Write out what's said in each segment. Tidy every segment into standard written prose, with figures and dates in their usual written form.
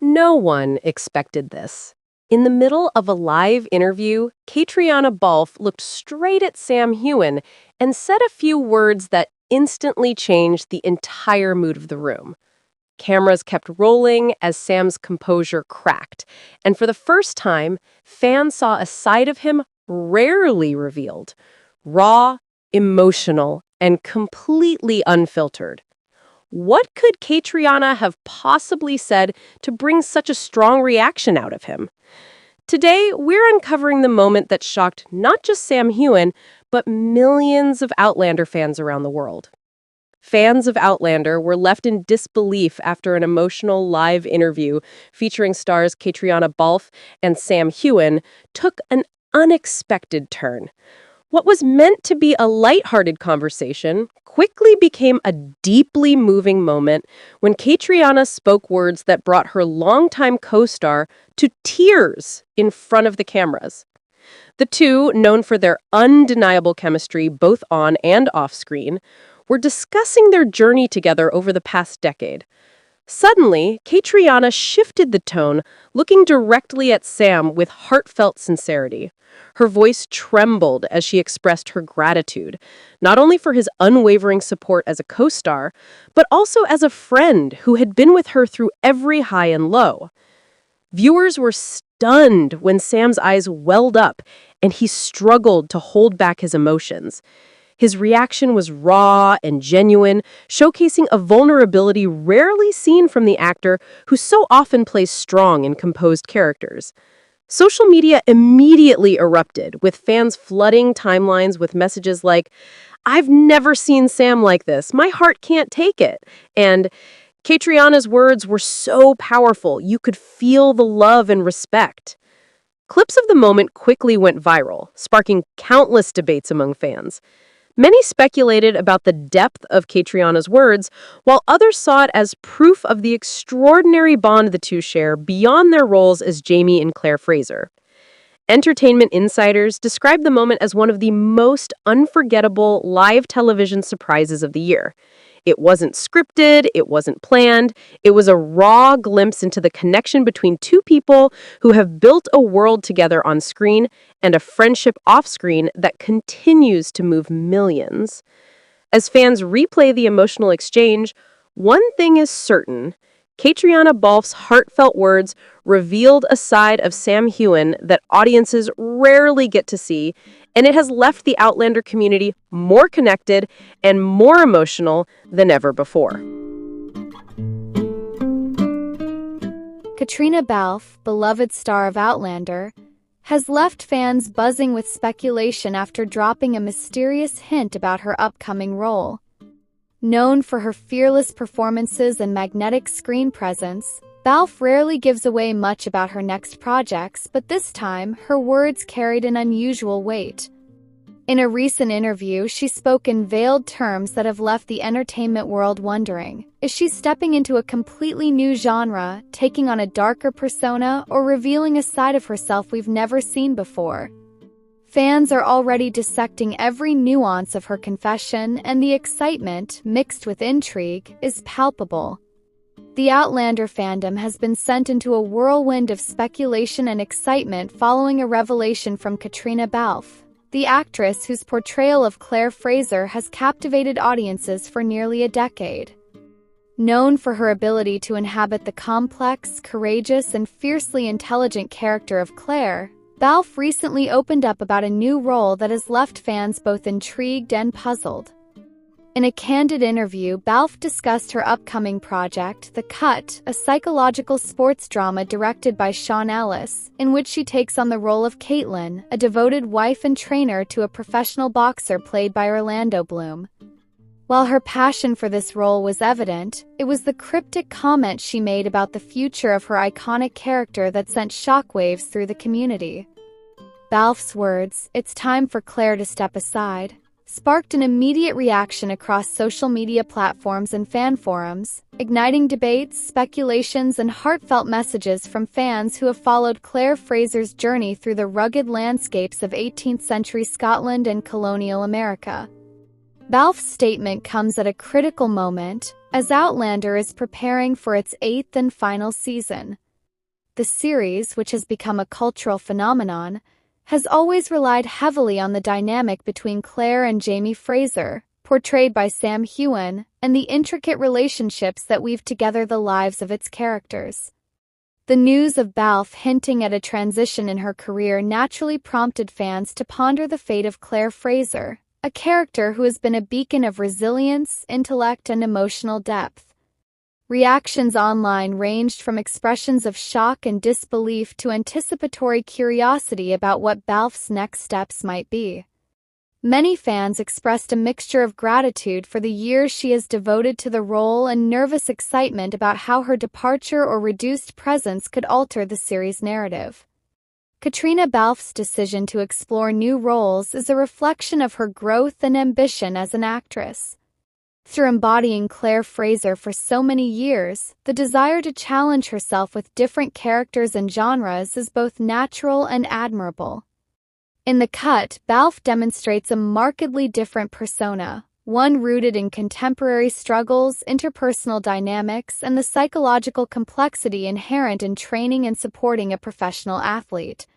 No one expected this. In the middle of a live interview, Caitríona Balfe looked straight at Sam Heughan and said a few words that instantly changed the entire mood of the room. Cameras kept rolling as Sam's composure cracked, and for the first time, fans saw a side of him rarely revealed: raw, emotional, and completely unfiltered. What could Caitríona have possibly said to bring such a strong reaction out of him? Today, we're uncovering the moment that shocked not just Sam Heughan, but millions of Outlander fans around the world. Fans of Outlander were left in disbelief after an emotional live interview featuring stars Caitríona Balfe and Sam Heughan took an unexpected turn. What was meant to be a lighthearted conversation quickly became a deeply moving moment when Caitríona spoke words that brought her longtime co-star to tears in front of the cameras. The two, known for their undeniable chemistry both on and off screen, were discussing their journey together over the past decade. Suddenly, Caitríona shifted the tone, looking directly at Sam with heartfelt sincerity. Her voice trembled as she expressed her gratitude, not only for his unwavering support as a co-star, but also as a friend who had been with her through every high and low. Viewers were stunned when Sam's eyes welled up and he struggled to hold back his emotions. His reaction was raw and genuine, showcasing a vulnerability rarely seen from the actor who so often plays strong and composed characters. Social media immediately erupted, with fans flooding timelines with messages like, "I've never seen Sam like this. My heart can't take it." And Caitríona's words were so powerful, you could feel the love and respect. Clips of the moment quickly went viral, sparking countless debates among fans. Many speculated about the depth of Caitríona's words, while others saw it as proof of the extraordinary bond the two share beyond their roles as Jamie and Claire Fraser. Entertainment insiders described the moment as one of the most unforgettable live television surprises of the year. It wasn't scripted, it wasn't planned, it was a raw glimpse into the connection between two people who have built a world together on screen and a friendship off-screen that continues to move millions. As fans replay the emotional exchange, one thing is certain: Caitríona Balfe's heartfelt words revealed a side of Sam Heughan that audiences rarely get to see, and it has left the Outlander community more connected and more emotional than ever before. Caitríona Balfe, beloved star of Outlander, has left fans buzzing with speculation after dropping a mysterious hint about her upcoming role. Known for her fearless performances and magnetic screen presence, Balfe rarely gives away much about her next projects, but this time, her words carried an unusual weight. In a recent interview, she spoke in veiled terms that have left the entertainment world wondering, is she stepping into a completely new genre, taking on a darker persona, or revealing a side of herself we've never seen before? Fans are already dissecting every nuance of her confession, and the excitement, mixed with intrigue, is palpable. The Outlander fandom has been sent into a whirlwind of speculation and excitement following a revelation from Caitríona Balfe, the actress whose portrayal of Claire Fraser has captivated audiences for nearly a decade. Known for her ability to inhabit the complex, courageous, and fiercely intelligent character of Claire, Balfe recently opened up about a new role that has left fans both intrigued and puzzled. In a candid interview, Balfe discussed her upcoming project, The Cut, a psychological sports drama directed by Sean Ellis, in which she takes on the role of Caitlin, a devoted wife and trainer to a professional boxer played by Orlando Bloom. While her passion for this role was evident, it was the cryptic comment she made about the future of her iconic character that sent shockwaves through the community. Balfe's words, "It's time for Claire to step aside," sparked an immediate reaction across social media platforms and fan forums, igniting debates, speculations, and heartfelt messages from fans who have followed Claire Fraser's journey through the rugged landscapes of 18th-century Scotland and colonial America. Balfe's statement comes at a critical moment, as Outlander is preparing for its 8th and final season. the series, which has become a cultural phenomenon, has always relied heavily on the dynamic between Claire and Jamie Fraser, portrayed by Sam Heughan, and the intricate relationships that weave together the lives of its characters. The news of Balfe hinting at a transition in her career naturally prompted fans to ponder the fate of Claire Fraser, a character who has been a beacon of resilience, intellect, and emotional depth. Reactions online ranged from expressions of shock and disbelief to anticipatory curiosity about what Balfe's next steps might be. Many fans expressed a mixture of gratitude for the years she has devoted to the role and nervous excitement about how her departure or reduced presence could alter the series' narrative. Caitríona Balfe's decision to explore new roles is a reflection of her growth and ambition as an actress. Through embodying Claire Fraser for so many years, the desire to challenge herself with different characters and genres is both natural and admirable. In The Cut, Balfe demonstrates a markedly different persona, one rooted in contemporary struggles, interpersonal dynamics, and the psychological complexity inherent in training and supporting a professional athlete.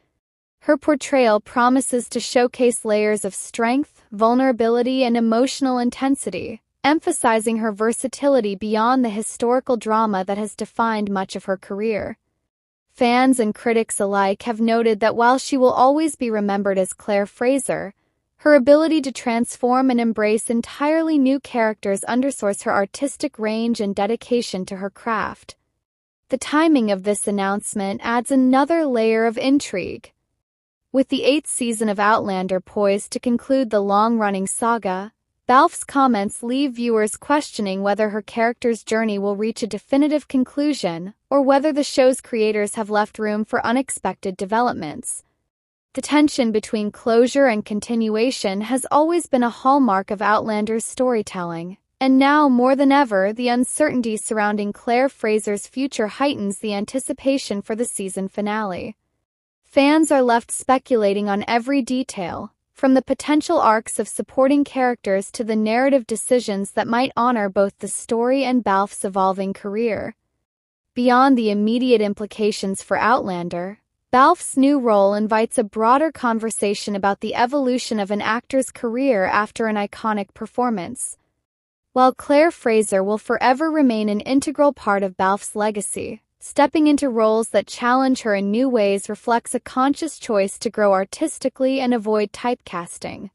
Her portrayal promises to showcase layers of strength, vulnerability, and emotional intensity, emphasizing her versatility beyond the historical drama that has defined much of her career. Fans and critics alike have noted that while she will always be remembered as Claire Fraser, her ability to transform and embrace entirely new characters underscores her artistic range and dedication to her craft. The timing of this announcement adds another layer of intrigue. With the 8th season of Outlander poised to conclude the long-running saga, Balfe's comments leave viewers questioning whether her character's journey will reach a definitive conclusion or whether the show's creators have left room for unexpected developments. The tension between closure and continuation has always been a hallmark of Outlander's storytelling, and now more than ever, the uncertainty surrounding Claire Fraser's future heightens the anticipation for the season finale. Fans are left speculating on every detail, from the potential arcs of supporting characters to the narrative decisions that might honor both the story and Balfe's evolving career. Beyond the immediate implications for Outlander, Balfe's new role invites a broader conversation about the evolution of an actor's career after an iconic performance. While Claire Fraser will forever remain an integral part of Balfe's legacy, stepping into roles that challenge her in new ways reflects a conscious choice to grow artistically and avoid typecasting.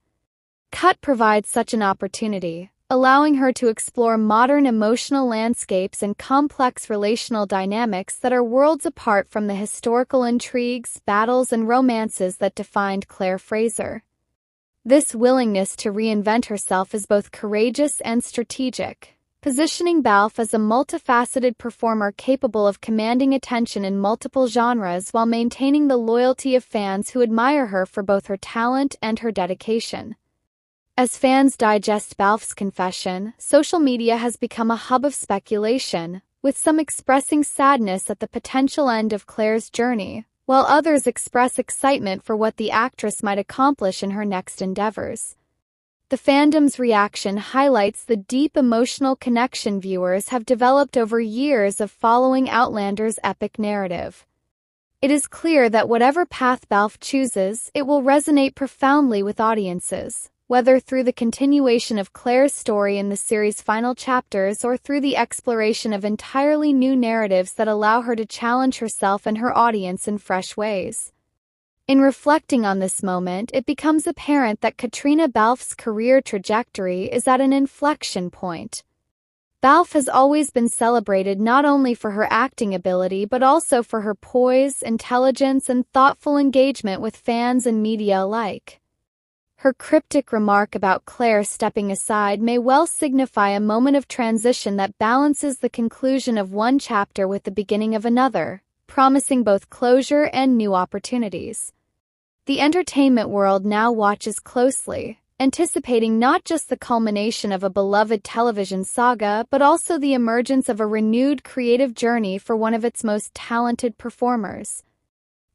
Cut provides such an opportunity, allowing her to explore modern emotional landscapes and complex relational dynamics that are worlds apart from the historical intrigues, battles, and romances that defined Claire Fraser. This willingness to reinvent herself is both courageous and strategic, positioning Balfe as a multifaceted performer capable of commanding attention in multiple genres while maintaining the loyalty of fans who admire her for both her talent and her dedication. As fans digest Balfe's confession, social media has become a hub of speculation, with some expressing sadness at the potential end of Claire's journey, while others express excitement for what the actress might accomplish in her next endeavors. The fandom's reaction highlights the deep emotional connection viewers have developed over years of following Outlander's epic narrative. It is clear that whatever path Balfe chooses, it will resonate profoundly with audiences, whether through the continuation of Claire's story in the series' final chapters or through the exploration of entirely new narratives that allow her to challenge herself and her audience in fresh ways. In reflecting on this moment, it becomes apparent that Caitríona Balfe's career trajectory is at an inflection point. Balfe has always been celebrated not only for her acting ability but also for her poise, intelligence, and thoughtful engagement with fans and media alike. Her cryptic remark about Claire stepping aside may well signify a moment of transition that balances the conclusion of one chapter with the beginning of another, promising both closure and new opportunities. The entertainment world now watches closely, anticipating not just the culmination of a beloved television saga but also the emergence of a renewed creative journey for one of its most talented performers.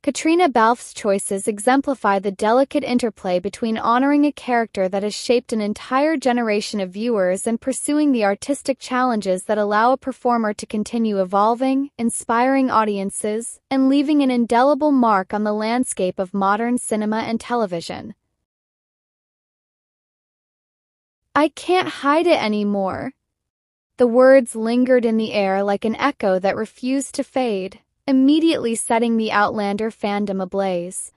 Caitríona Balfe's choices exemplify the delicate interplay between honoring a character that has shaped an entire generation of viewers and pursuing the artistic challenges that allow a performer to continue evolving, inspiring audiences, and leaving an indelible mark on the landscape of modern cinema and television. "I can't hide it anymore." The words lingered in the air like an echo that refused to fade, immediately setting the Outlander fandom ablaze.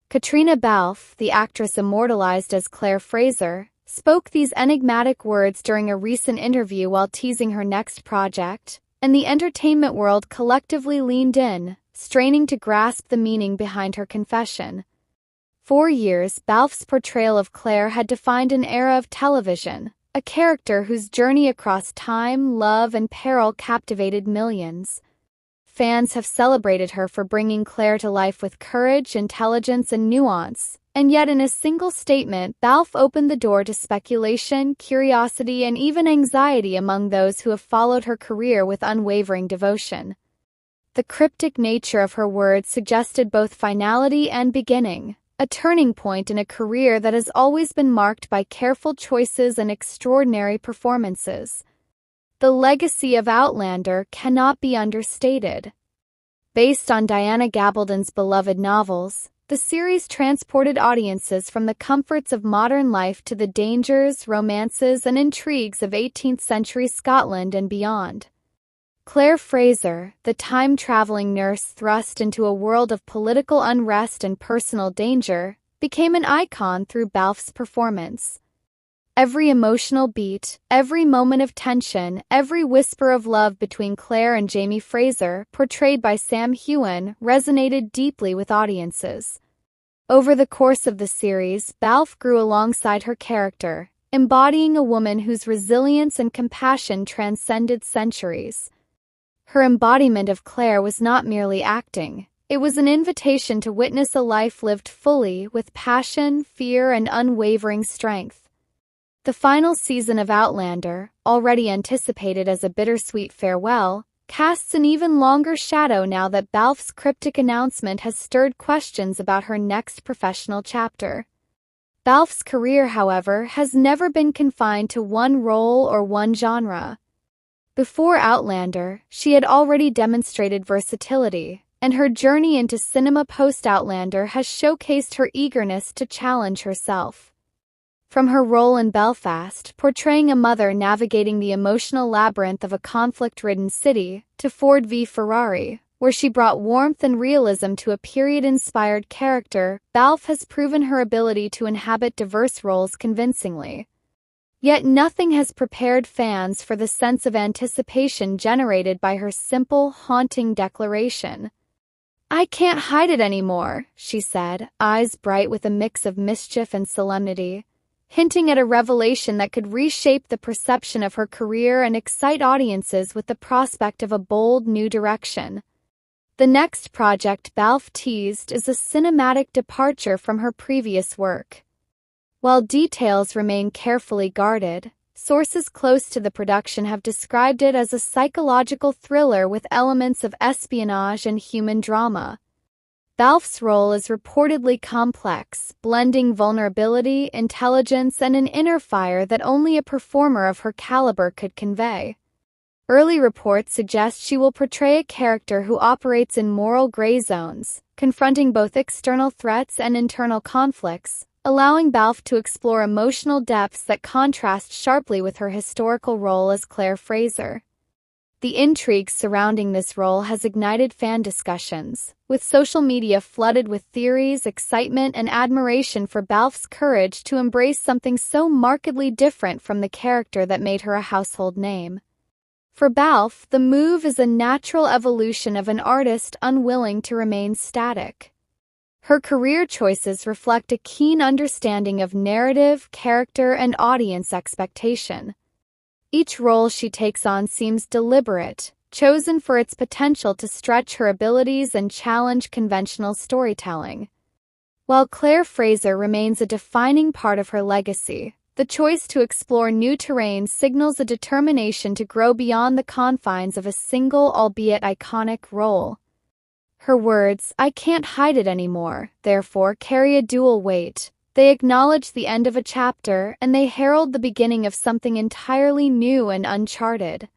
Caitríona Balfe, the actress immortalized as Claire Fraser, spoke these enigmatic words during a recent interview while teasing her next project, and the entertainment world collectively leaned in, straining to grasp the meaning behind her confession. For years, Balfe's portrayal of Claire had defined an era of television, a character whose journey across time, love, and peril captivated millions. Fans have celebrated her for bringing Claire to life with courage, intelligence, and nuance, and yet in a single statement, Balfe opened the door to speculation, curiosity, and even anxiety among those who have followed her career with unwavering devotion. The cryptic nature of her words suggested both finality and beginning, a turning point in a career that has always been marked by careful choices and extraordinary performances. The legacy of Outlander cannot be understated. Based on Diana Gabaldon's beloved novels, the series transported audiences from the comforts of modern life to the dangers, romances, and intrigues of 18th-century Scotland and beyond. Claire Fraser, the time-traveling nurse thrust into a world of political unrest and personal danger, became an icon through Balfe's performance. Every emotional beat, every moment of tension, every whisper of love between Claire and Jamie Fraser, portrayed by Sam Heughan, resonated deeply with audiences. Over the course of the series, Balfe grew alongside her character, embodying a woman whose resilience and compassion transcended centuries. Her embodiment of Claire was not merely acting. It was an invitation to witness a life lived fully, with passion, fear, and unwavering strength. The final season of Outlander, already anticipated as a bittersweet farewell, casts an even longer shadow now that Balfe's cryptic announcement has stirred questions about her next professional chapter. Balfe's career, however, has never been confined to one role or one genre. Before Outlander, she had already demonstrated versatility, and her journey into cinema post-Outlander has showcased her eagerness to challenge herself. From her role in Belfast, portraying a mother navigating the emotional labyrinth of a conflict-ridden city, to Ford v Ferrari, where she brought warmth and realism to a period-inspired character, Balfe has proven her ability to inhabit diverse roles convincingly. Yet nothing has prepared fans for the sense of anticipation generated by her simple, haunting declaration. "I can't hide it anymore," she said, eyes bright with a mix of mischief and solemnity, hinting at a revelation that could reshape the perception of her career and excite audiences with the prospect of a bold new direction. The next project Balfe teased is a cinematic departure from her previous work. While details remain carefully guarded, sources close to the production have described it as a psychological thriller with elements of espionage and human drama. Balfe's role is reportedly complex, blending vulnerability, intelligence, and an inner fire that only a performer of her caliber could convey. Early reports suggest she will portray a character who operates in moral gray zones, confronting both external threats and internal conflicts, allowing Balfe to explore emotional depths that contrast sharply with her historical role as Claire Fraser. The intrigue surrounding this role has ignited fan discussions, with social media flooded with theories, excitement, and admiration for Balfe's courage to embrace something so markedly different from the character that made her a household name. For Balfe, the move is a natural evolution of an artist unwilling to remain static. Her career choices reflect a keen understanding of narrative, character, and audience expectation. Each role she takes on seems deliberate, chosen for its potential to stretch her abilities and challenge conventional storytelling. While Claire Fraser remains a defining part of her legacy, the choice to explore new terrain signals a determination to grow beyond the confines of a single, albeit iconic, role. Her words, "I can't hide it anymore," therefore carry a dual weight. They acknowledge the end of a chapter, and they herald the beginning of something entirely new and uncharted.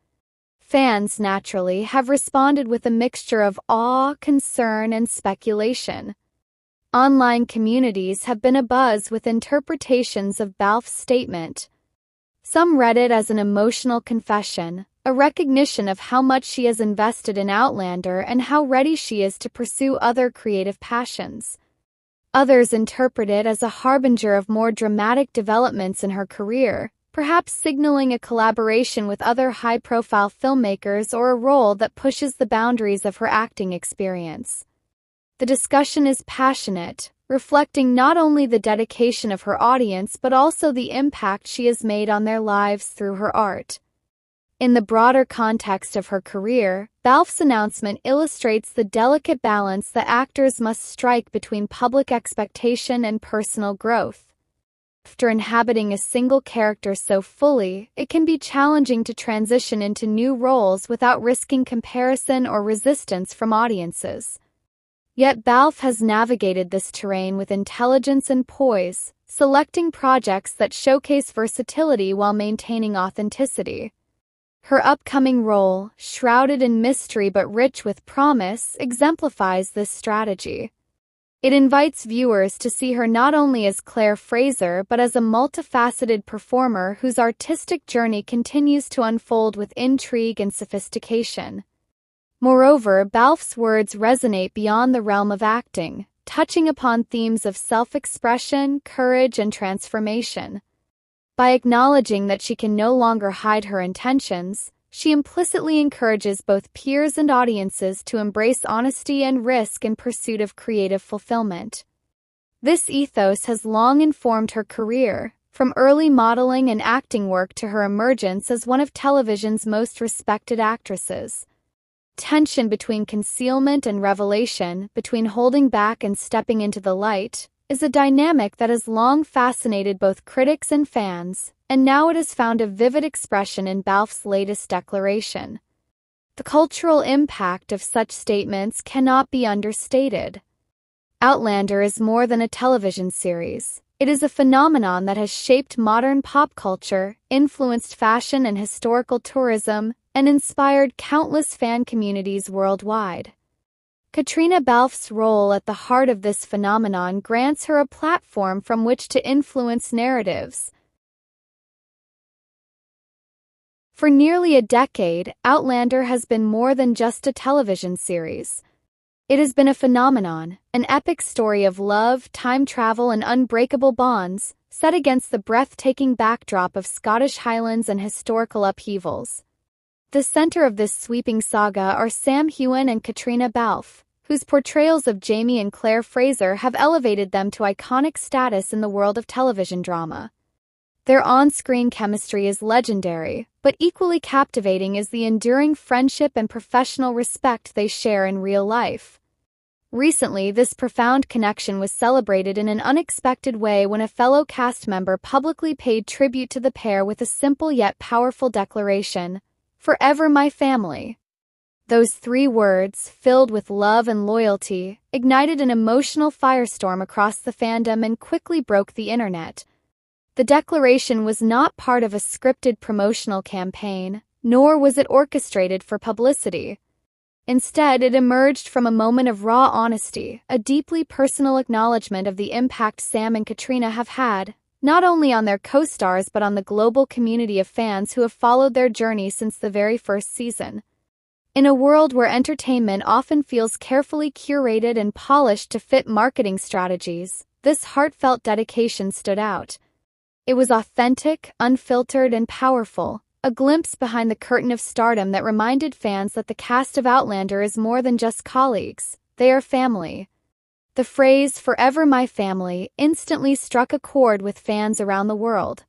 Fans, naturally, have responded with a mixture of awe, concern, and speculation. Online communities have been abuzz with interpretations of Balfe's statement. Some read it as an emotional confession, a recognition of how much she has invested in Outlander and how ready she is to pursue other creative passions. Others interpret it as a harbinger of more dramatic developments in her career, perhaps signaling a collaboration with other high-profile filmmakers or a role that pushes the boundaries of her acting experience. The discussion is passionate, reflecting not only the dedication of her audience but also the impact she has made on their lives through her art. In the broader context of her career, Balfe's announcement illustrates the delicate balance that actors must strike between public expectation and personal growth. After inhabiting a single character so fully, it can be challenging to transition into new roles without risking comparison or resistance from audiences. Yet Balfe has navigated this terrain with intelligence and poise, selecting projects that showcase versatility while maintaining authenticity. Her upcoming role, shrouded in mystery but rich with promise, exemplifies this strategy. It invites viewers to see her not only as Claire Fraser but as a multifaceted performer whose artistic journey continues to unfold with intrigue and sophistication. Moreover, Balfe's words resonate beyond the realm of acting, touching upon themes of self-expression, courage, and transformation. By acknowledging that she can no longer hide her intentions, she implicitly encourages both peers and audiences to embrace honesty and risk in pursuit of creative fulfillment. This ethos has long informed her career, from early modeling and acting work to her emergence as one of television's most respected actresses. Tension between concealment and revelation, between holding back and stepping into the light, is a dynamic that has long fascinated both critics and fans, and now it has found a vivid expression in Balfe's latest declaration. The cultural impact of such statements cannot be understated. Outlander is more than a television series. It is a phenomenon that has shaped modern pop culture, influenced fashion and historical tourism, and inspired countless fan communities worldwide. Caitríona Balfe's role at the heart of this phenomenon grants her a platform from which to influence narratives. For nearly a decade, Outlander has been more than just a television series. It has been a phenomenon, an epic story of love, time travel, and unbreakable bonds, set against the breathtaking backdrop of Scottish Highlands and historical upheavals. The center of this sweeping saga are Sam Heughan and Caitríona Balfe, whose portrayals of Jamie and Claire Fraser have elevated them to iconic status in the world of television drama. Their on-screen chemistry is legendary, but equally captivating is the enduring friendship and professional respect they share in real life. Recently, this profound connection was celebrated in an unexpected way when a fellow cast member publicly paid tribute to the pair with a simple yet powerful declaration, "Forever my family." Those 3 words, filled with love and loyalty, ignited an emotional firestorm across the fandom and quickly broke the internet. The declaration was not part of a scripted promotional campaign, nor was it orchestrated for publicity. Instead, it emerged from a moment of raw honesty, a deeply personal acknowledgement of the impact Sam and Caitríona have had, not only on their co-stars but on the global community of fans who have followed their journey since the very first season. In a world where entertainment often feels carefully curated and polished to fit marketing strategies, this heartfelt dedication stood out. It was authentic, unfiltered, and powerful, a glimpse behind the curtain of stardom that reminded fans that the cast of Outlander is more than just colleagues, they are family. The phrase, "Forever my family," instantly struck a chord with fans around the world.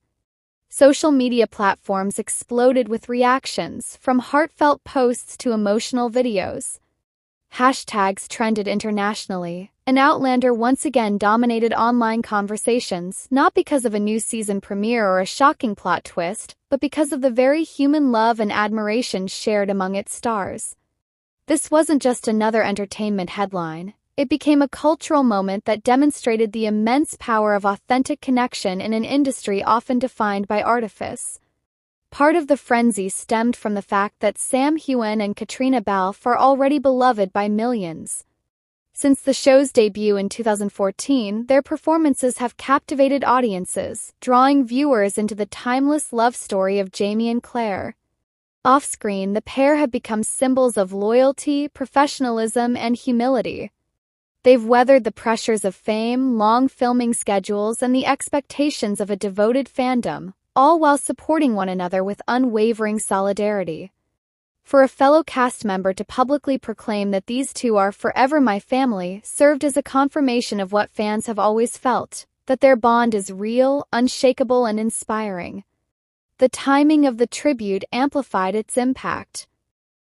Social media platforms exploded with reactions, from heartfelt posts to emotional videos. Hashtags trended internationally, and Outlander once again dominated online conversations, not because of a new season premiere or a shocking plot twist, but because of the very human love and admiration shared among its stars. This wasn't just another entertainment headline. It became a cultural moment that demonstrated the immense power of authentic connection in an industry often defined by artifice. Part of the frenzy stemmed from the fact that Sam Heughan and Caitríona Balfe are already beloved by millions. Since the show's debut in 2014, their performances have captivated audiences, drawing viewers into the timeless love story of Jamie and Claire. Off-screen, the pair have become symbols of loyalty, professionalism, and humility. They've weathered the pressures of fame, long filming schedules, and the expectations of a devoted fandom, all while supporting one another with unwavering solidarity. For a fellow cast member to publicly proclaim that these two are forever my family served as a confirmation of what fans have always felt, that their bond is real, unshakable, and inspiring. The timing of the tribute amplified its impact.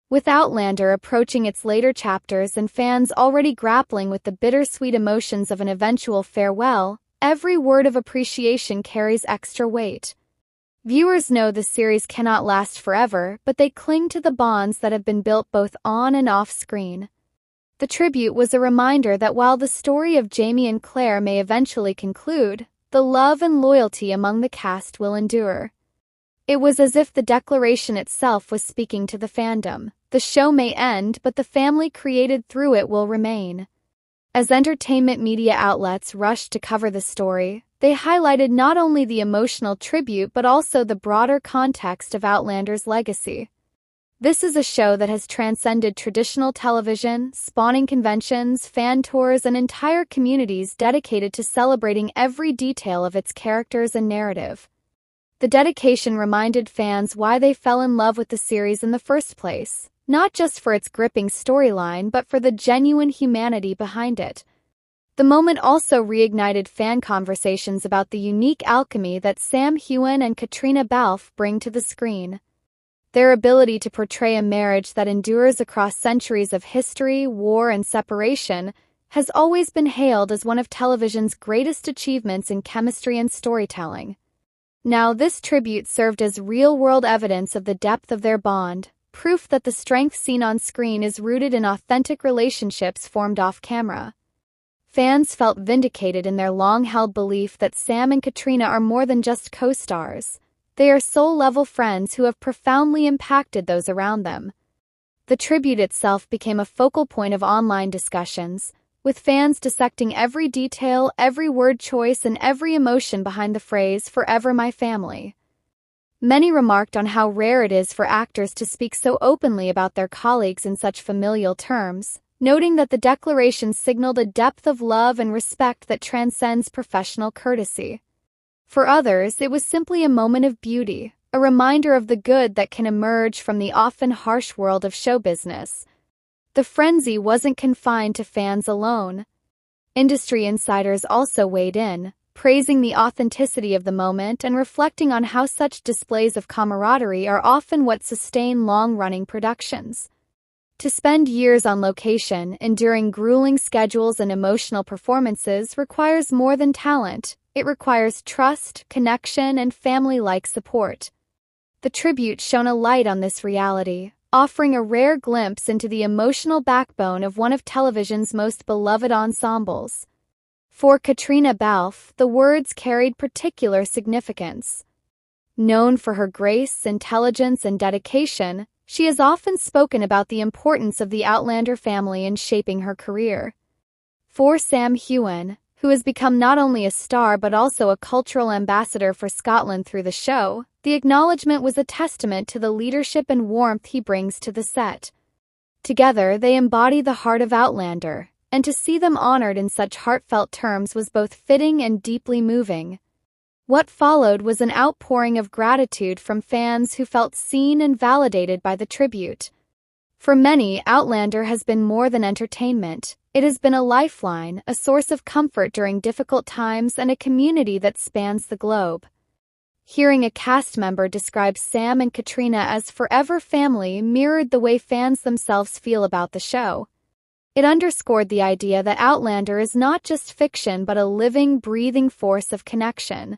With Outlander approaching its later chapters and fans already grappling with the bittersweet emotions of an eventual farewell, every word of appreciation carries extra weight. Viewers know the series cannot last forever, but they cling to the bonds that have been built both on and off screen. The tribute was a reminder that while the story of Jamie and Claire may eventually conclude, the love and loyalty among the cast will endure. It was as if the declaration itself was speaking to the fandom. The show may end, but the family created through it will remain. As entertainment media outlets rushed to cover the story, they highlighted not only the emotional tribute but also the broader context of Outlander's legacy. This is a show that has transcended traditional television, spawning conventions, fan tours, and entire communities dedicated to celebrating every detail of its characters and narrative. The dedication reminded fans why they fell in love with the series in the first place, not just for its gripping storyline but for the genuine humanity behind it. The moment also reignited fan conversations about the unique alchemy that Sam Heughan and Caitríona Balfe bring to the screen. Their ability to portray a marriage that endures across centuries of history, war, and separation has always been hailed as one of television's greatest achievements in chemistry and storytelling. Now, this tribute served as real-world evidence of the depth of their bond, proof that the strength seen on screen is rooted in authentic relationships formed off-camera. Fans felt vindicated in their long-held belief that Sam and Caitríona are more than just co-stars. They are soul-level friends who have profoundly impacted those around them. The tribute itself became a focal point of online discussions, with fans dissecting every detail, every word choice, and every emotion behind the phrase, "Forever my family." Many remarked on how rare it is for actors to speak so openly about their colleagues in such familial terms, noting that the declaration signaled a depth of love and respect that transcends professional courtesy. For others, it was simply a moment of beauty, a reminder of the good that can emerge from the often harsh world of show business. The frenzy wasn't confined to fans alone. Industry insiders also weighed in, praising the authenticity of the moment and reflecting on how such displays of camaraderie are often what sustain long-running productions. To spend years on location, enduring grueling schedules and emotional performances requires more than talent. It requires trust, connection, and family-like support. The tribute shone a light on this reality, offering a rare glimpse into the emotional backbone of one of television's most beloved ensembles. For Caitríona Balfe, the words carried particular significance. Known for her grace, intelligence, and dedication, she has often spoken about the importance of the Outlander family in shaping her career. For Sam Heughan, who has become not only a star but also a cultural ambassador for Scotland through the show, the acknowledgement was a testament to the leadership and warmth he brings to the set. Together, they embody the heart of Outlander, and to see them honored in such heartfelt terms was both fitting and deeply moving. What followed was an outpouring of gratitude from fans who felt seen and validated by the tribute. For many, Outlander has been more than entertainment. It has been a lifeline, a source of comfort during difficult times, and a community that spans the globe. Hearing a cast member describe Sam and Caitríona as forever family mirrored the way fans themselves feel about the show. It underscored the idea that Outlander is not just fiction but a living, breathing force of connection.